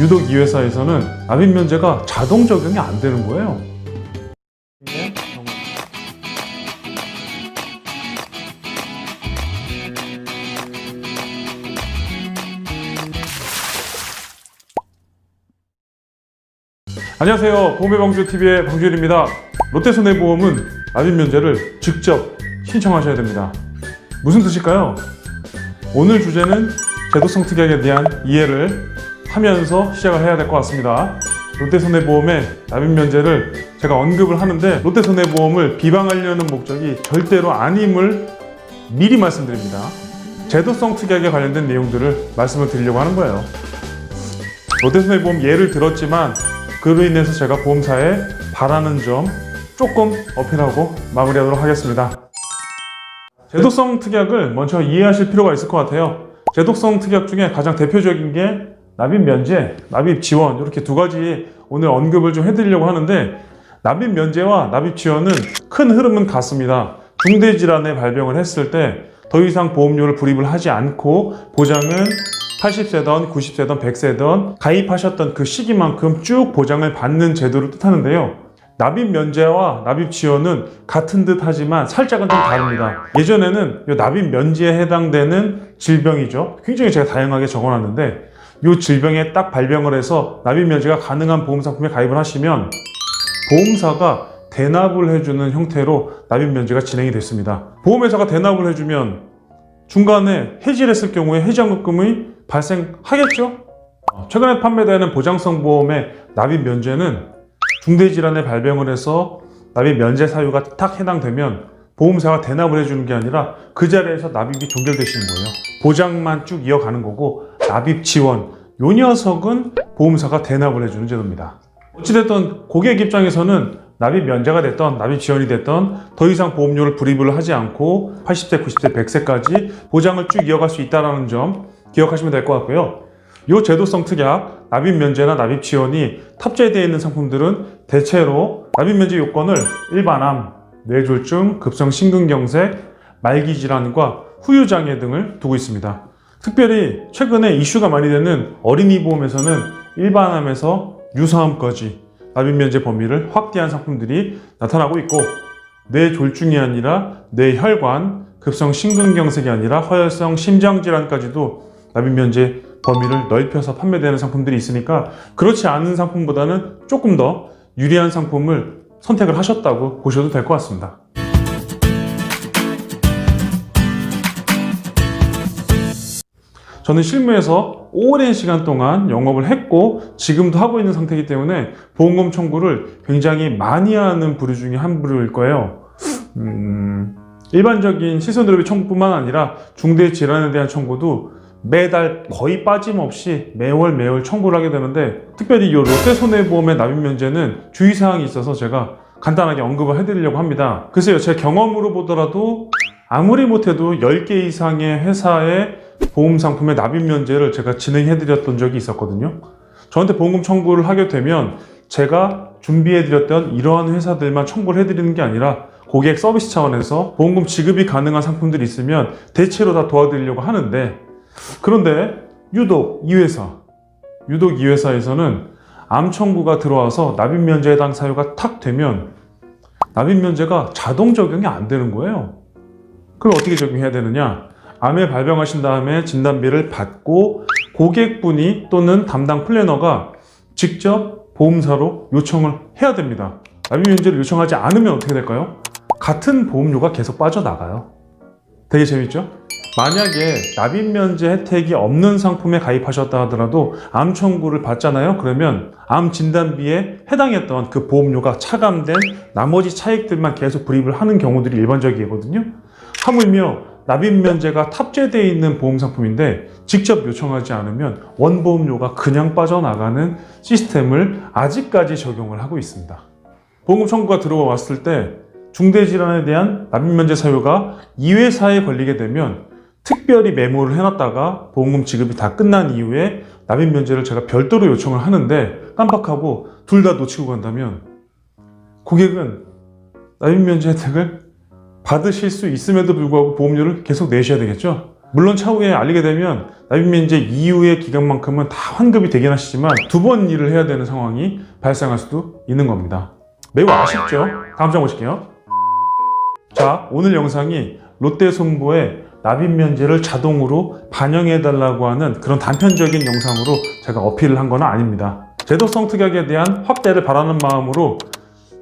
유독 이 회사에서는 납입 면제가 자동 적용이 안 되는 거예요. 안녕하세요. 보험의방주TV의 방주일입니다. 롯데손해보험은 납입 면제를 직접 신청하셔야 됩니다. 무슨 뜻일까요? 오늘 주제는 제도성 특약에 대한 이해를 하면서 시작을 해야 될 것 같습니다. 롯데손해보험의 납입 면제를 제가 언급을 하는데 롯데손해보험을 비방하려는 목적이 절대로 아님을 미리 말씀드립니다. 제도성 특약에 관련된 내용들을 말씀을 드리려고 하는 거예요. 롯데손해보험 예를 들었지만 그로 인해서 제가 보험사에 바라는 점 조금 어필하고 마무리하도록 하겠습니다. 제도성 특약을 먼저 이해하실 필요가 있을 것 같아요. 제도성 특약 중에 가장 대표적인 게 납입 면제, 납입 지원 이렇게 두 가지 오늘 언급을 좀 해드리려고 하는데 납입 면제와 납입 지원은 큰 흐름은 같습니다. 중대질환의 발병을 했을 때 더 이상 보험료를 불입을 하지 않고 보장은 80세든 90세든 100세든 가입하셨던 그 시기만큼 쭉 보장을 받는 제도를 뜻하는데요. 납입 면제와 납입 지원은 같은 듯 하지만 살짝은 좀 다릅니다. 예전에는 이 납입 면제에 해당되는 질병이죠. 굉장히 제가 다양하게 적어놨는데 이 질병에 딱 발병을 해서 납입 면제가 가능한 보험상품에 가입을 하시면 보험사가 대납을 해주는 형태로 납입 면제가 진행이 됐습니다. 보험회사가 대납을 해주면 중간에 해지를 했을 경우에 해지환급금이 발생하겠죠? 최근에 판매되는 보장성 보험의 납입 면제는 중대질환의 발병을 해서 납입 면제 사유가 딱 해당되면 보험사가 대납을 해주는 게 아니라 그 자리에서 납입이 종결되시는 거예요. 보장만 쭉 이어가는 거고 납입 지원, 요 녀석은 보험사가 대납을 해주는 제도입니다. 어찌됐든 고객 입장에서는 납입 면제가 됐던 납입 지원이 됐던 더 이상 보험료를 불입을 하지 않고 80세, 90세, 100세까지 보장을 쭉 이어갈 수 있다는 점 기억하시면 될 것 같고요. 이 제도성 특약, 납입 면제나 납입 지원이 탑재되어 있는 상품들은 대체로 납입 면제 요건을 일반암, 뇌졸중, 급성 심근경색, 말기질환과 후유장애 등을 두고 있습니다. 특별히 최근에 이슈가 많이 되는 어린이 보험에서는 일반암에서 유사암까지 납입 면제 범위를 확대한 상품들이 나타나고 있고 뇌졸중이 아니라 뇌혈관, 급성 심근경색이 아니라 허혈성 심장질환까지도 납입 면제 범위를 넓혀서 판매되는 상품들이 있으니까 그렇지 않은 상품보다는 조금 더 유리한 상품을 선택을 하셨다고 보셔도 될 것 같습니다. 저는 실무에서 오랜 시간 동안 영업을 했고 지금도 하고 있는 상태이기 때문에 보험금 청구를 굉장히 많이 하는 부류 중에 한 부류일 거예요. 일반적인 실손의료비 청구뿐만 아니라 중대질환에 대한 청구도 매달 거의 빠짐없이 매월 청구를 하게 되는데 특별히 이 롯데손해보험의 납입 면제는 주의사항이 있어서 제가 간단하게 언급을 해드리려고 합니다. 글쎄요, 제 경험으로 보더라도 아무리 못해도 10개 이상의 회사의 보험상품의 납입 면제를 제가 진행해드렸던 적이 있었거든요. 저한테 보험금 청구를 하게 되면 제가 준비해드렸던 이러한 회사들만 청구를 해드리는 게 아니라 고객 서비스 차원에서 보험금 지급이 가능한 상품들이 있으면 대체로 다 도와드리려고 하는데 그런데 유독 이 회사에서는 암 청구가 들어와서 납입 면제 해당 사유가 탁 되면 납입 면제가 자동 적용이 안 되는 거예요. 그럼 어떻게 적용해야 되느냐? 암에 발병하신 다음에 진단비를 받고 고객분이 또는 담당 플래너가 직접 보험사로 요청을 해야 됩니다. 납입 면제를 요청하지 않으면 어떻게 될까요? 같은 보험료가 계속 빠져나가요. 되게 재밌죠? 만약에 납입 면제 혜택이 없는 상품에 가입하셨다 하더라도 암 청구를 받잖아요. 그러면 암 진단비에 해당했던 그 보험료가 차감된 나머지 차익들만 계속 불입을 하는 경우들이 일반적이거든요. 하물며 납입 면제가 탑재되어 있는 보험 상품인데 직접 요청하지 않으면 원보험료가 그냥 빠져나가는 시스템을 아직까지 적용을 하고 있습니다. 보험금 청구가 들어왔을 때 중대질환에 대한 납입 면제 사유가 이 회사에 걸리게 되면 특별히 메모를 해놨다가 보험금 지급이 다 끝난 이후에 납입 면제를 제가 별도로 요청을 하는데 깜빡하고 둘 다 놓치고 간다면 고객은 납입 면제 혜택을 받으실 수 있음에도 불구하고 보험료를 계속 내셔야 되겠죠. 물론 차후에 알리게 되면 납입면제 이후의 기간만큼은 다 환급이 되긴 하시지만 두 번 일을 해야 되는 상황이 발생할 수도 있는 겁니다. 매우 아쉽죠? 다음 장 보실게요. 자, 오늘 영상이 롯데손보의 납입면제를 자동으로 반영해달라고 하는 그런 단편적인 영상으로 제가 어필을 한 건 아닙니다. 제도성 특약에 대한 확대를 바라는 마음으로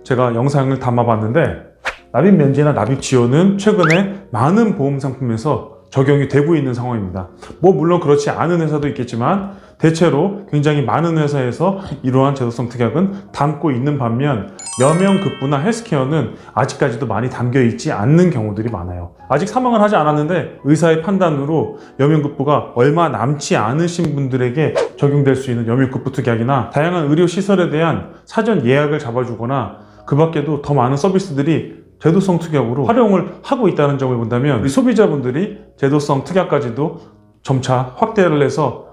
제가 영상을 담아봤는데, 납입면제나 납입지원은 최근에 많은 보험 상품에서 적용이 되고 있는 상황입니다. 물론 그렇지 않은 회사도 있겠지만 대체로 굉장히 많은 회사에서 이러한 제도성 특약은 담고 있는 반면, 여명급부나 헬스케어는 아직까지도 많이 담겨 있지 않는 경우들이 많아요. 아직 사망을 하지 않았는데 의사의 판단으로 여명급부가 얼마 남지 않으신 분들에게 적용될 수 있는 여명급부 특약이나 다양한 의료시설에 대한 사전 예약을 잡아주거나 그 밖에도 더 많은 서비스들이 제도성 특약으로 활용을 하고 있다는 점을 본다면, 우리 소비자분들이 제도성 특약까지도 점차 확대를 해서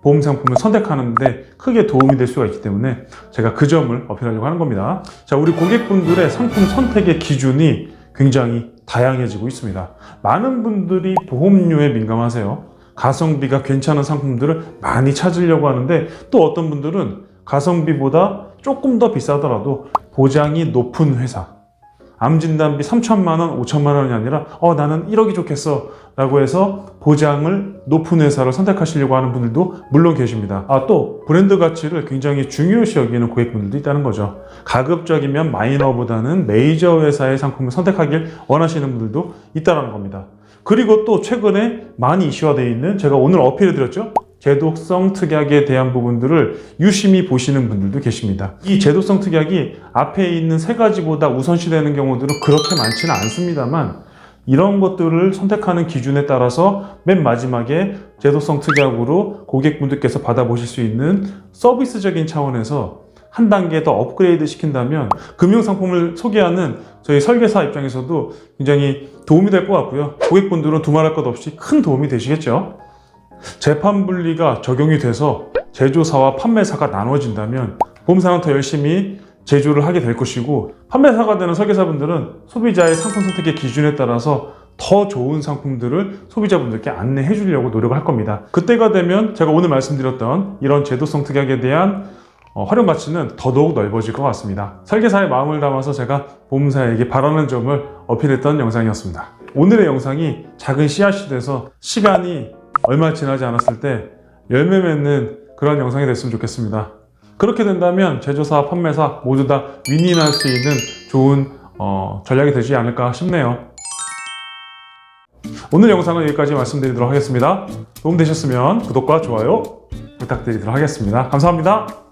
보험 상품을 선택하는 데 크게 도움이 될 수가 있기 때문에 제가 그 점을 어필하려고 하는 겁니다. 자, 우리 고객분들의 상품 선택의 기준이 굉장히 다양해지고 있습니다. 많은 분들이 보험료에 민감하세요. 가성비가 괜찮은 상품들을 많이 찾으려고 하는데, 또 어떤 분들은 가성비보다 조금 더 비싸더라도 보장이 높은 회사, 암진단비 3천만 원, 5천만 원이 아니라 나는 1억이 좋겠어 라고 해서 보장을 높은 회사를 선택하시려고 하는 분들도 물론 계십니다. 또 브랜드 가치를 굉장히 중요시 여기는 고객분들도 있다는 거죠. 가급적이면 마이너보다는 메이저 회사의 상품을 선택하길 원하시는 분들도 있다는 겁니다. 그리고 또 최근에 많이 이슈화되어 있는, 제가 오늘 어필해드렸죠? 제도성 특약에 대한 부분들을 유심히 보시는 분들도 계십니다. 이 제도성 특약이 앞에 있는 세 가지보다 우선시되는 경우들은 그렇게 많지는 않습니다만, 이런 것들을 선택하는 기준에 따라서 맨 마지막에 제도성 특약으로 고객분들께서 받아보실 수 있는 서비스적인 차원에서 한 단계 더 업그레이드 시킨다면 금융상품을 소개하는 저희 설계사 입장에서도 굉장히 도움이 될 것 같고요. 고객분들은 두말할 것 없이 큰 도움이 되시겠죠. 재판 분리가 적용이 돼서 제조사와 판매사가 나눠진다면 보험사는 더 열심히 제조를 하게 될 것이고, 판매사가 되는 설계사분들은 소비자의 상품 선택의 기준에 따라서 더 좋은 상품들을 소비자분들께 안내해 주려고 노력을 할 겁니다. 그때가 되면 제가 오늘 말씀드렸던 이런 제도성 특약에 대한 활용 가치는 더더욱 넓어질 것 같습니다. 설계사의 마음을 담아서 제가 보험사에게 바라는 점을 어필했던 영상이었습니다. 오늘의 영상이 작은 씨앗이 돼서 시간이 얼마 지나지 않았을 때 열매 맺는 그런 영상이 됐으면 좋겠습니다. 그렇게 된다면 제조사, 판매사 모두 다 윈윈할 수 있는 좋은 전략이 되지 않을까 싶네요. 오늘 영상은 여기까지 말씀드리도록 하겠습니다. 도움되셨으면 구독과 좋아요 부탁드리도록 하겠습니다. 감사합니다.